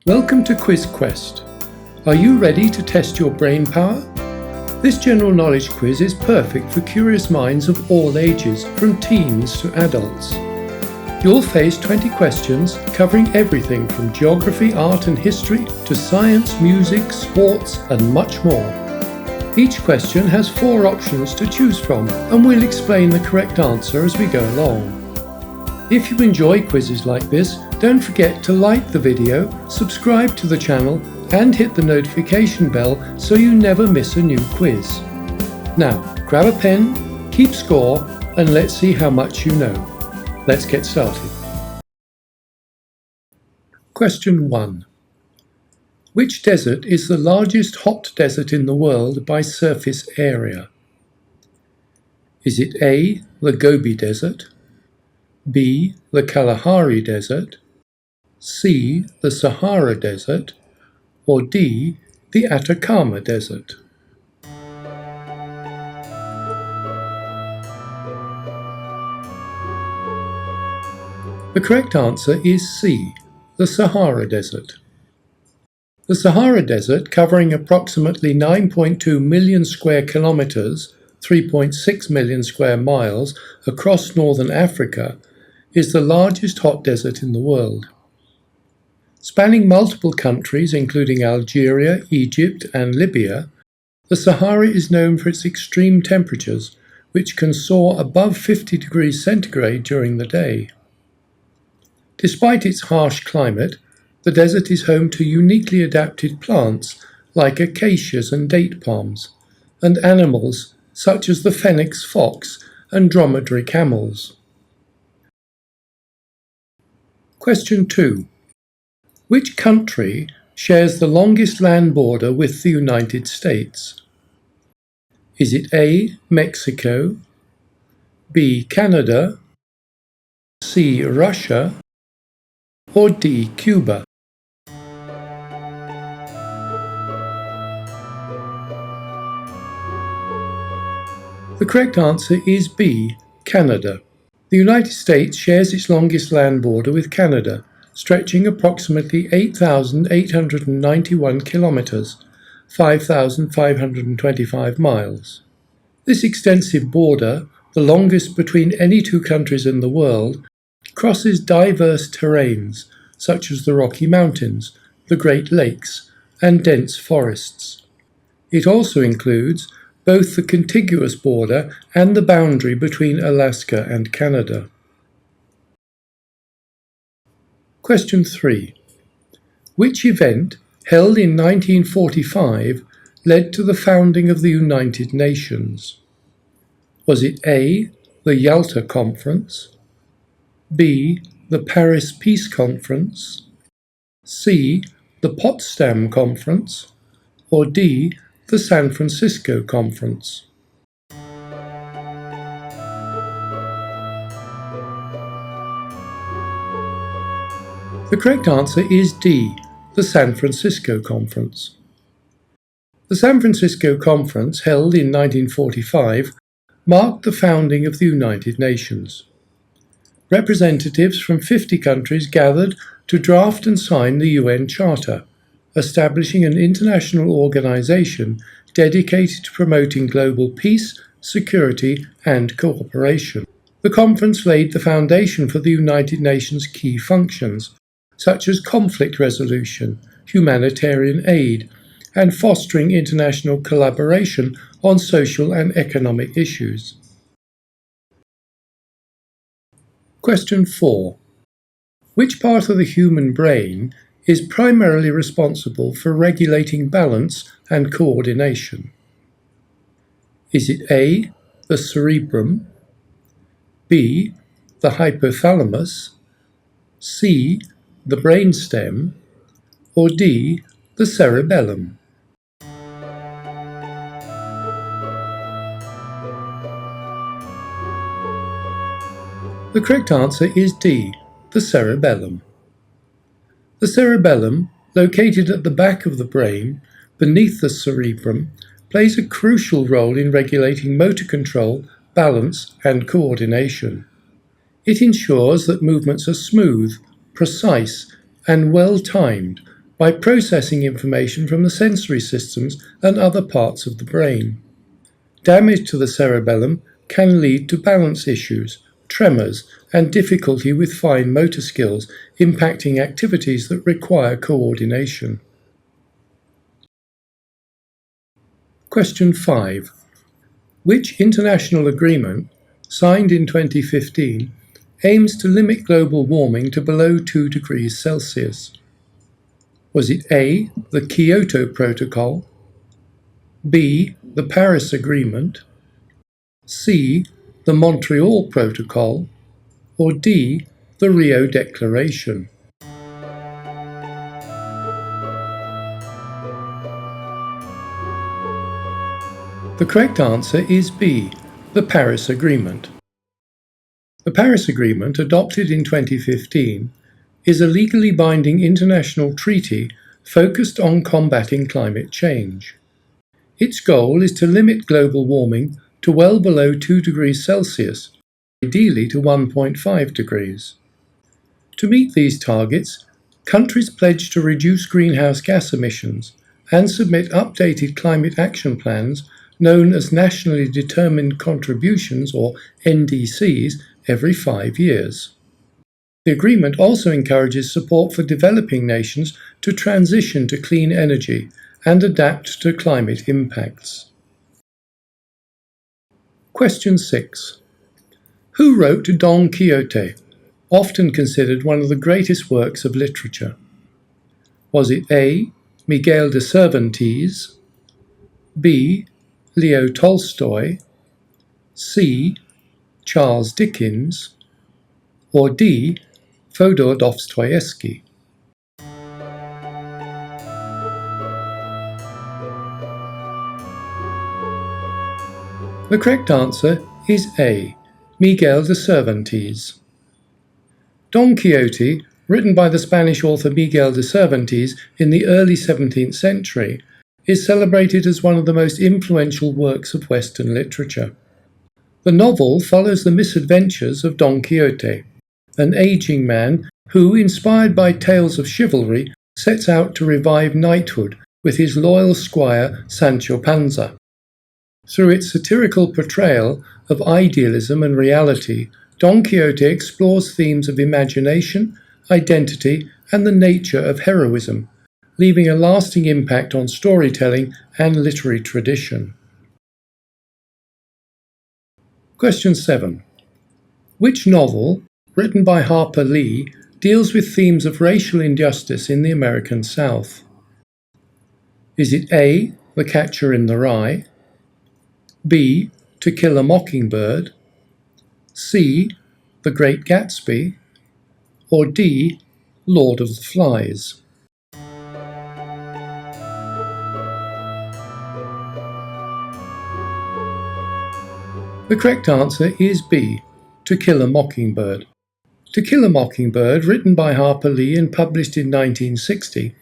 Welcome to QuizQuest. Are you ready to test your brain power? This general knowledge quiz is perfect for curious minds of all ages, from teens to adults. You'll face 20 questions covering everything from geography, art and history to science, music, sports and much more. Each question has 4 options to choose from, and we'll explain the correct answer as we go along. If you enjoy quizzes like this, don't forget to like the video, subscribe to the channel and hit the notification bell so you never miss a new quiz. Now, grab a pen, keep score and let's see how much you know. Let's get started. Question 1. Which desert is the largest hot desert in the world by surface area? Is it A, the Gobi Desert, B, the Kalahari Desert, C, the Sahara Desert, or D, the Atacama Desert? The correct answer is C, the Sahara Desert. The Sahara Desert, covering approximately 9.2 million square kilometers, 3.6 million square miles across northern Africa, is the largest hot desert in the world. Spanning multiple countries including Algeria, Egypt and Libya, the Sahara is known for its extreme temperatures, which can soar above 50 degrees centigrade during the day. Despite its harsh climate, the desert is home to uniquely adapted plants like acacias and date palms, and animals such as the Phoenix fox and dromedary camels. Question 2. Which country shares the longest land border with the United States? Is it A, Mexico, B, Canada, C, Russia, or D, Cuba? The correct answer is B, Canada. The United States shares its longest land border with Canada, stretching approximately 8,891 kilometers, 5,525 miles. This extensive border, the longest between any two countries in the world, crosses diverse terrains such as the Rocky Mountains, the Great Lakes, and dense forests. It also includes both the contiguous border and the boundary between Alaska and Canada. Question 3. Which event, held in 1945, led to the founding of the United Nations? Was it A, the Yalta Conference, B, the Paris Peace Conference, C, the Potsdam Conference, or D, the San Francisco Conference? The correct answer is D, the San Francisco Conference. The San Francisco Conference, held in 1945, marked the founding of the United Nations. Representatives from 50 countries gathered to draft and sign the UN Charter, establishing an international organization dedicated to promoting global peace, security, and cooperation. The conference laid the foundation for the United Nations' key functions, such as conflict resolution, humanitarian aid, and fostering international collaboration on social and economic issues. Question 4. Which part of the human brain is primarily responsible for regulating balance and coordination? Is it A, the cerebrum, B, the hypothalamus, C, the brainstem, or D, the cerebellum? The correct answer is D, the cerebellum. The cerebellum, located at the back of the brain, beneath the cerebrum, plays a crucial role in regulating motor control, balance, and coordination. It ensures that movements are smooth, precise, and well-timed by processing information from the sensory systems and other parts of the brain. Damage to the cerebellum can lead to balance issues, tremors, and difficulty with fine motor skills, impacting activities that require coordination. Question 5. Which international agreement, signed in 2015, aims to limit global warming to below 2 degrees Celsius? Was it A, the Kyoto Protocol, B, the Paris Agreement, C, the Montreal Protocol, or D, the Rio Declaration? The correct answer is B, the Paris Agreement. The Paris Agreement, adopted in 2015, is a legally binding international treaty focused on combating climate change. Its goal is to limit global warming to well below 2 degrees Celsius, ideally to 1.5 degrees. To meet these targets, countries pledge to reduce greenhouse gas emissions and submit updated climate action plans known as Nationally Determined Contributions, or NDCs, every 5 years. The agreement also encourages support for developing nations to transition to clean energy and adapt to climate impacts. Question 6. Who wrote Don Quixote, often considered one of the greatest works of literature? Was it A, Miguel de Cervantes, B, Leo Tolstoy, C, Charles Dickens, or D, Fyodor Dostoevsky? The correct answer is A, Miguel de Cervantes. Don Quixote, written by the Spanish author Miguel de Cervantes in the early 17th century, is celebrated as one of the most influential works of Western literature. The novel follows the misadventures of Don Quixote, an aging man who, inspired by tales of chivalry, sets out to revive knighthood with his loyal squire Sancho Panza. Through its satirical portrayal of idealism and reality, Don Quixote explores themes of imagination, identity, and the nature of heroism, leaving a lasting impact on storytelling and literary tradition. Question 7. Which novel, written by Harper Lee, deals with themes of racial injustice in the American South? Is it A, The Catcher in the Rye, B, To Kill a Mockingbird, C, The Great Gatsby, or D, Lord of the Flies? The correct answer is B, To Kill a Mockingbird. To Kill a Mockingbird, written by Harper Lee and published in 1960,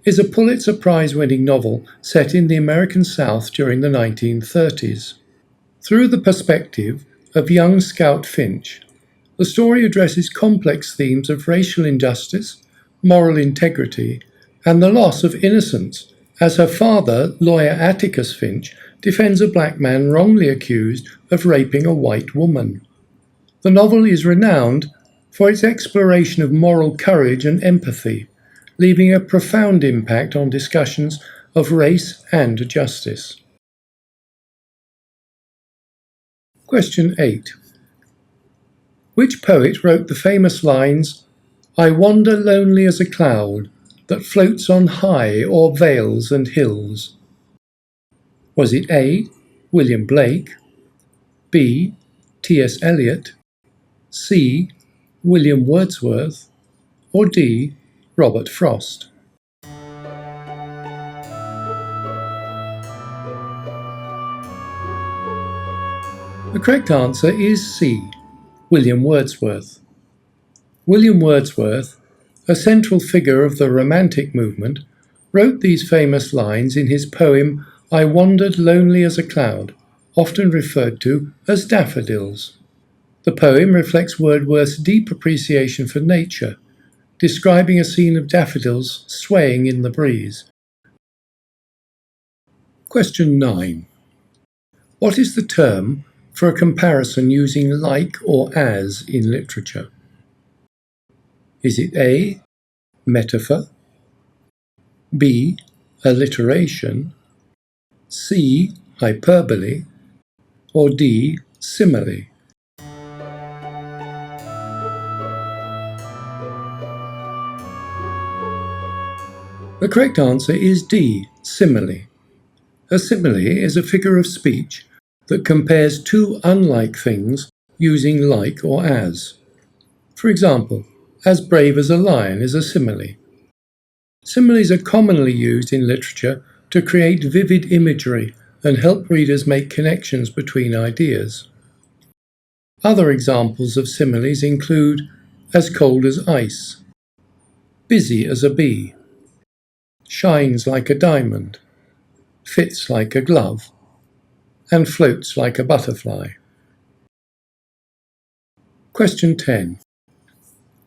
is a Pulitzer Prize-winning novel set in the American South during the 1930s. Through the perspective of young Scout Finch, the story addresses complex themes of racial injustice, moral integrity, and the loss of innocence, as her father, lawyer Atticus Finch, defends a black man wrongly accused of raping a white woman. The novel is renowned for its exploration of moral courage and empathy, leaving a profound impact on discussions of race and justice. Question 8. Which poet wrote the famous lines, "I wander lonely as a cloud that floats on high o'er vales and hills"? Was it A, William Blake, B, T.S. Eliot, C, William Wordsworth, or D, Robert Frost? The correct answer is C, William Wordsworth. William Wordsworth, a central figure of the Romantic movement, wrote these famous lines in his poem "I Wandered Lonely as a Cloud," often referred to as Daffodils. The poem reflects Wordsworth's deep appreciation for nature, describing a scene of daffodils swaying in the breeze. Question 9. What is the term for a comparison using like or as in literature? Is it A, metaphor, B, alliteration, C, hyperbole, or D, simile? The correct answer is D, simile. A simile is a figure of speech that compares two unlike things using like or as. For example, as brave as a lion is a simile. Similes are commonly used in literature to create vivid imagery and help readers make connections between ideas. Other examples of similes include as cold as ice, busy as a bee, shines like a diamond, fits like a glove, and floats like a butterfly. Question 10.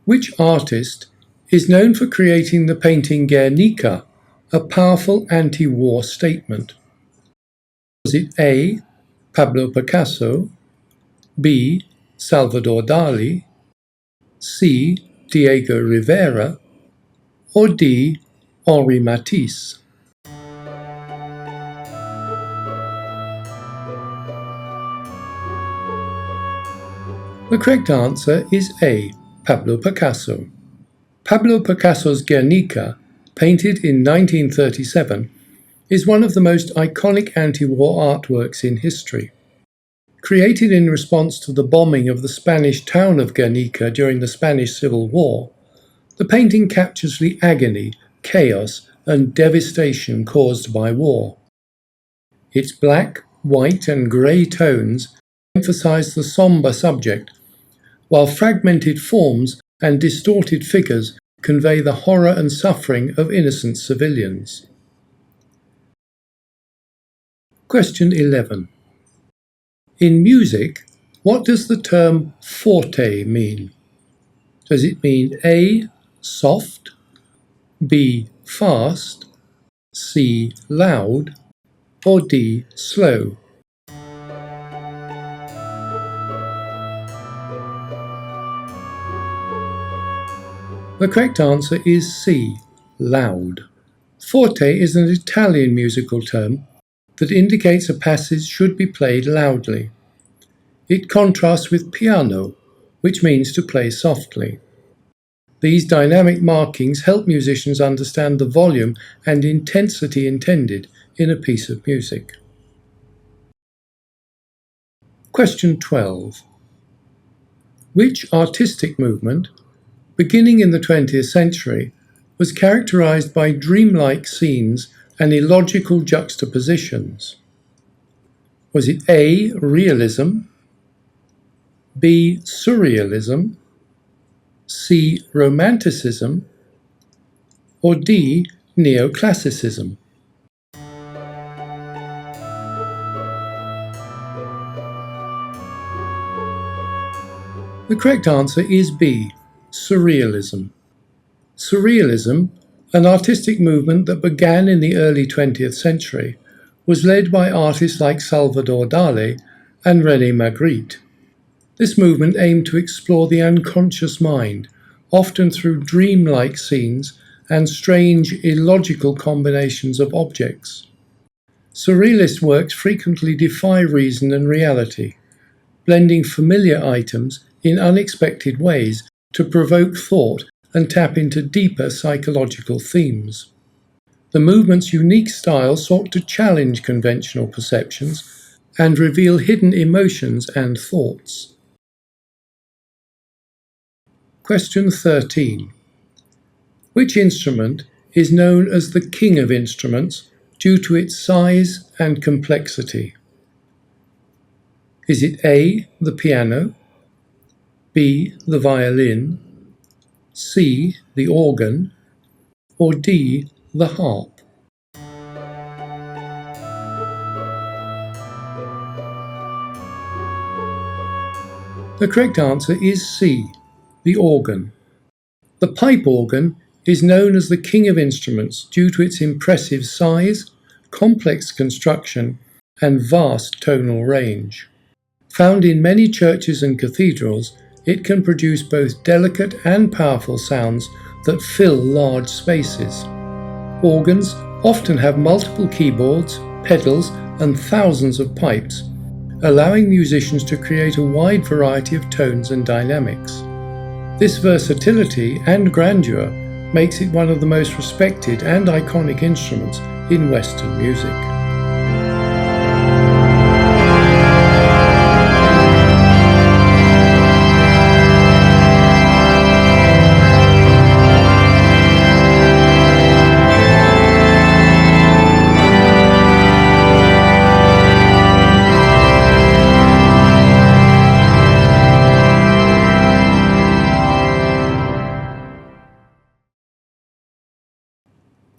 Which artist is known for creating the painting Guernica, a powerful anti-war statement? Was it A, Pablo Picasso, B, Salvador Dali, C, Diego Rivera, or D, Henri Matisse? The correct answer is A, Pablo Picasso. Pablo Picasso's Guernica, painted in 1937, is one of the most iconic anti-war artworks in history. Created in response to the bombing of the Spanish town of Guernica during the Spanish Civil War, the painting captures the agony, chaos, and devastation caused by war. Its black, white, and grey tones emphasize the sombre subject, while fragmented forms and distorted figures convey the horror and suffering of innocent civilians. Question 11. In music, what does the term forte mean? Does it mean A, soft, B, fast, C, loud, or D, slow? The correct answer is C, loud. Forte is an Italian musical term that indicates a passage should be played loudly. It contrasts with piano, which means to play softly. These dynamic markings help musicians understand the volume and intensity intended in a piece of music. Question 12. Which artistic movement, beginning in the 20th century, was characterized by dreamlike scenes and illogical juxtapositions? Was it A, realism, B, surrealism, C, romanticism, or D, neoclassicism? The correct answer is B, surrealism. Surrealism, an artistic movement that began in the early 20th century, was led by artists like Salvador Dali and René Magritte. This movement aimed to explore the unconscious mind, often through dreamlike scenes and strange, illogical combinations of objects. Surrealist works frequently defy reason and reality, blending familiar items in unexpected ways to provoke thought and tap into deeper psychological themes. The movement's unique style sought to challenge conventional perceptions and reveal hidden emotions and thoughts. Question 13. Which instrument is known as the king of instruments due to its size and complexity? Is it A, the piano, B, the violin, C, the organ, or D, the harp? The correct answer is C, the organ. The pipe organ is known as the king of instruments due to its impressive size, complex construction, and vast tonal range. Found in many churches and cathedrals, it can produce both delicate and powerful sounds that fill large spaces. Organs often have multiple keyboards, pedals, and thousands of pipes, allowing musicians to create a wide variety of tones and dynamics. This versatility and grandeur makes it one of the most respected and iconic instruments in Western music.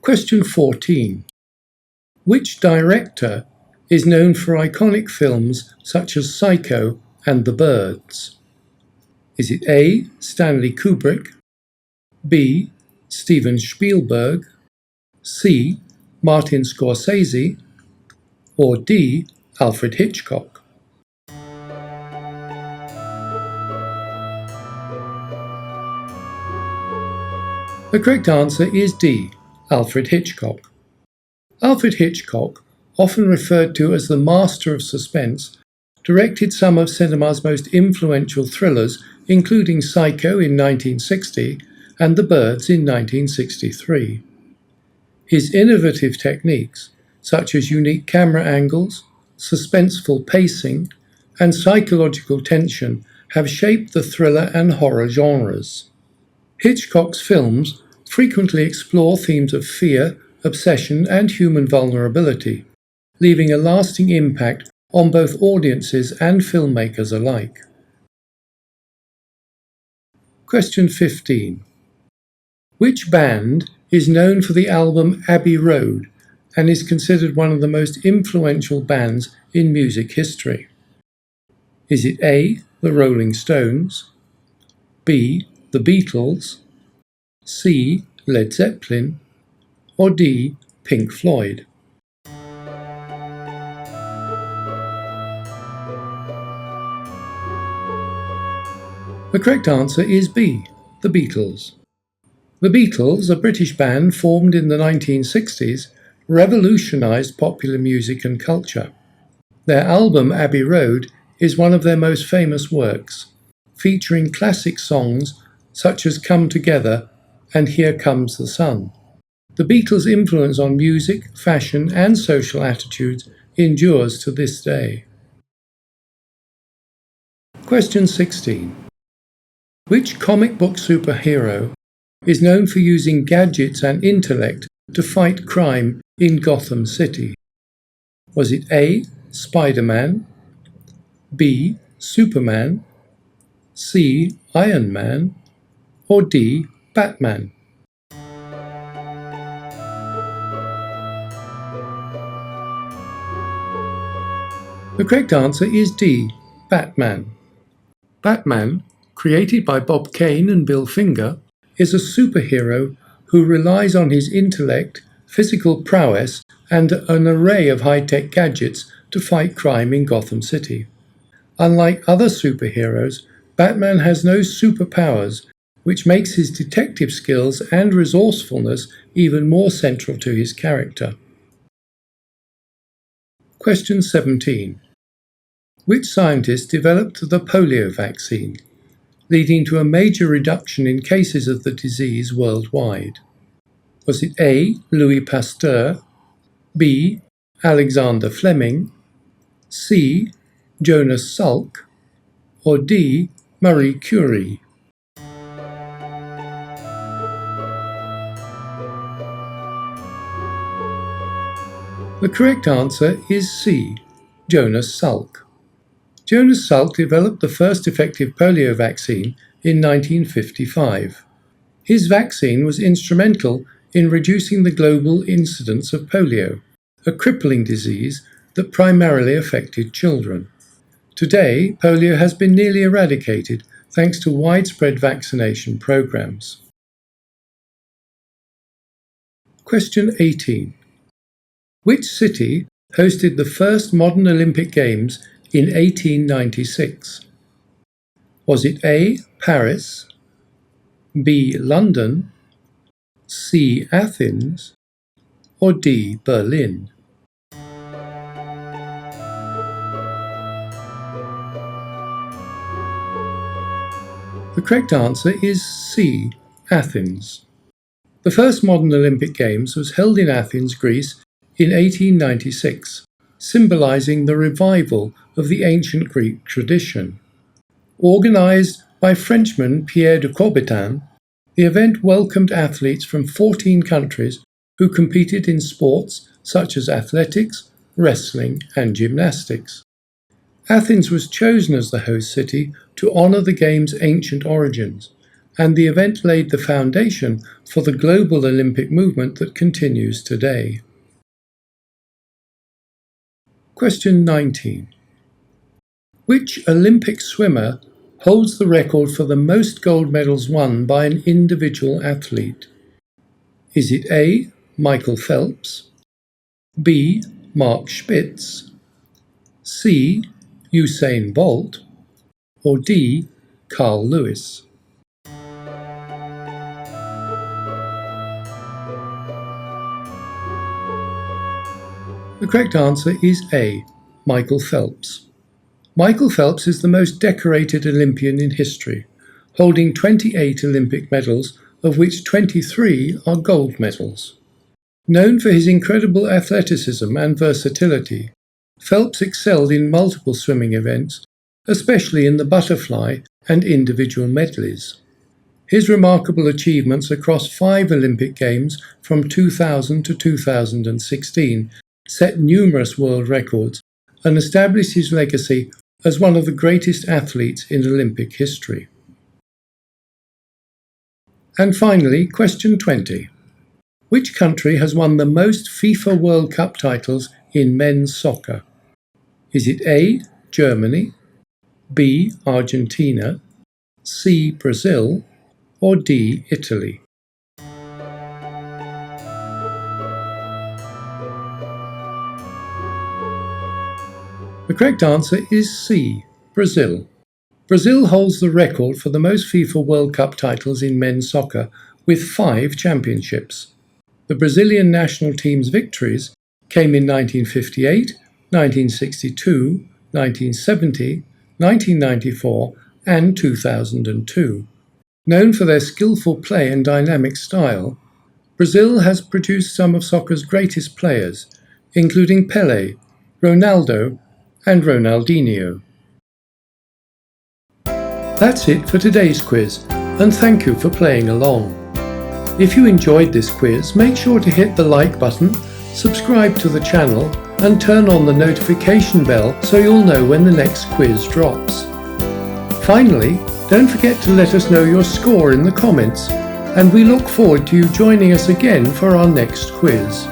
Question 14. Which director is known for iconic films such as Psycho and The Birds? Is it A. Stanley Kubrick, B. Steven Spielberg, C. Martin Scorsese, or D. Alfred Hitchcock? The correct answer is D. Alfred Hitchcock. Alfred Hitchcock, often referred to as the master of suspense, directed some of cinema's most influential thrillers, including Psycho in 1960 and The Birds in 1963. His innovative techniques, such as unique camera angles, suspenseful pacing, and psychological tension, have shaped the thriller and horror genres. Hitchcock's films frequently explore themes of fear, obsession, and human vulnerability, leaving a lasting impact on both audiences and filmmakers alike. Question 15. Which band is known for the album Abbey Road and is considered one of the most influential bands in music history? Is it A. The Rolling Stones, B. The Beatles, C. Led Zeppelin, or D. Pink Floyd? The correct answer is B. The Beatles. The Beatles, a British band formed in the 1960s, revolutionised popular music and culture. Their album Abbey Road is one of their most famous works, featuring classic songs such as Come Together and Here Comes the Sun. The Beatles' influence on music, fashion, and social attitudes endures to this day. Question 16. Which comic book superhero is known for using gadgets and intellect to fight crime in Gotham City? Was it A. Spider-Man, B. Superman, C. Iron Man, or D. Batman? The correct answer is D. Batman. Batman, created by Bob Kane and Bill Finger, is a superhero who relies on his intellect, physical prowess, and an array of high-tech gadgets to fight crime in Gotham City. Unlike other superheroes, Batman has no superpowers, which makes his detective skills and resourcefulness even more central to his character. Question 17. Which scientist developed the polio vaccine, leading to a major reduction in cases of the disease worldwide? Was it A. Louis Pasteur, B. Alexander Fleming, C. Jonas Salk, or D. Marie Curie? The correct answer is C. Jonas Salk. Jonas Salk developed the first effective polio vaccine in 1955. His vaccine was instrumental in reducing the global incidence of polio, a crippling disease that primarily affected children. Today, polio has been nearly eradicated thanks to widespread vaccination programs. Question 18. Which city hosted the first modern Olympic Games in 1896? Was it A. Paris, B. London, C. Athens, or D. Berlin? The correct answer is C. Athens. The first modern Olympic Games was held in Athens, Greece in 1896, symbolizing the revival of the ancient Greek tradition. Organized by Frenchman Pierre de Coubertin, the event welcomed athletes from 14 countries who competed in sports such as athletics, wrestling, and gymnastics. Athens was chosen as the host city to honor the Games' ancient origins, and the event laid the foundation for the global Olympic movement that continues today. Question 19. Which Olympic swimmer holds the record for the most gold medals won by an individual athlete? Is it A. Michael Phelps, B. Mark Spitz, C. Usain Bolt, or D. Carl Lewis? The correct answer is A. Michael Phelps. Michael Phelps is the most decorated Olympian in history, holding 28 Olympic medals, of which 23 are gold medals. Known for his incredible athleticism and versatility, Phelps excelled in multiple swimming events, especially in the butterfly and individual medleys. His remarkable achievements across 5 Olympic Games from 2000 to 2016 set numerous world records and established his legacy as one of the greatest athletes in Olympic history. And finally, question 20. Which country has won the most FIFA World Cup titles in men's soccer? Is it A. Germany, B. Argentina, C. Brazil, or D. Italy? The correct answer is C. Brazil. Brazil holds the record for the most FIFA World Cup titles in men's soccer, with 5 championships. The Brazilian national team's victories came in 1958, 1962, 1970, 1994, and 2002. Known for their skillful play and dynamic style, Brazil has produced some of soccer's greatest players, including Pelé, Ronaldo, and Ronaldinho. That's it for today's quiz, and thank you for playing along. If you enjoyed this quiz, make sure to hit the like button, subscribe to the channel, and turn on the notification bell so you'll know when the next quiz drops. Finally, don't forget to let us know your score in the comments, and we look forward to you joining us again for our next quiz.